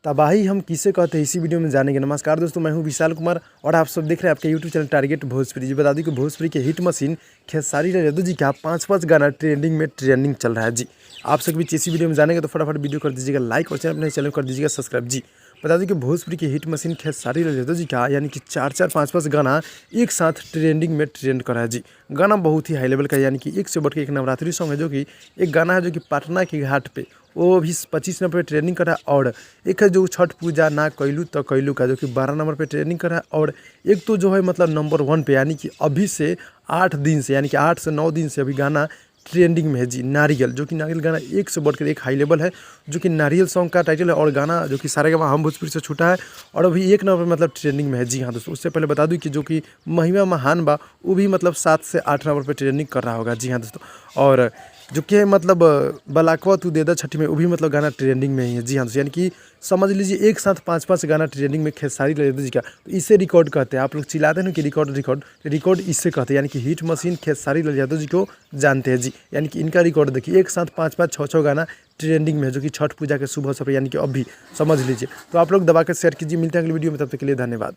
तबाही हम किसे कहते हैं इसी वीडियो में जानेंगे। नमस्कार दोस्तों, मैं हूं विशाल कुमार और आप सब देख रहे हैं आपके यूट्यूब चैनल टारगेट भोजपुरी जी। बता दूं कि भोजपुरी के हिट मशीन खेसारी लाल यादव जी का 5 गाना ट्रेंडिंग चल रहा है जी। आप सब भी इसी वीडियो में जानेंगे तो फटाफट वीडियो कर दीजिएगा लाइक और अपने चैनल कर दीजिएगा सब्सक्राइब जी। बता दूं कि भोजपुरी की हिट मशीन खेसारी लाल यादव जी का यानी कि 4-5 गाना एक साथ ट्रेंड कर रहा है जी। गाना बहुत ही हाई लेवल का, यानी कि एक से बढ़ के एक नवरात्रि सॉन्ग है, जो कि एक गाना है जो कि पटना के घाट पे वो भी 25 नंबर पे ट्रेंडिंग कर रहा है। और एक है जो छठ पूजा ना कैलू तो कैलू का, जो कि 12 नंबर पे ट्रेंडिंग कर रहा है। और एक तो जो है मतलब नंबर 1 पे, यानी कि अभी से 8 दिन से, यानी कि 8 से 9 दिन से अभी गाना ट्रेंडिंग में है जी, नारियल। जो कि नारियल गाना एक से बढ़कर एक हाई लेवल है, जो कि नारियल सॉन्ग का टाइटल है। और गाना जो कि सारेगामा हम भोजपुरी से छूटा है और अभी 1 नंबर मतलब ट्रेंडिंग में है जी। हाँ दोस्तों, उससे पहले बता दूं कि जो कि महिमा महान बा वो भी मतलब 7 से 8 नंबर पर ट्रेंडिंग कर रहा होगा जी। हाँ दोस्तों, और जो कि मतलब बलाकवा तू दे दा छठी में वो भी मतलब गाना ट्रेंडिंग में ही है जी। हाँ दोस्तों, यानी कि समझ लीजिए एक साथ 5 गाना ट्रेंडिंग में खेसारी लाल यादव जी का, तो इसे रिकॉर्ड कहते हैं। आप लोग चिल्लाते हैं ना कि रिकॉर्ड इससे कहते हैं, यानी कि हिट मशीन खेसारी लाल यादव जी को जानते हैं जी। यानी कि इनका रिकॉर्ड देखिए, एक साथ 5-5, 6-6 गाना ट्रेंडिंग में है, जो कि छठ पूजा के सुबह से, यानी कि अभी समझ लीजिए। तो आप लोग दबा के शेयर कीजिए। मिलते हैं अगली वीडियो में, तब तक के लिए धन्यवाद।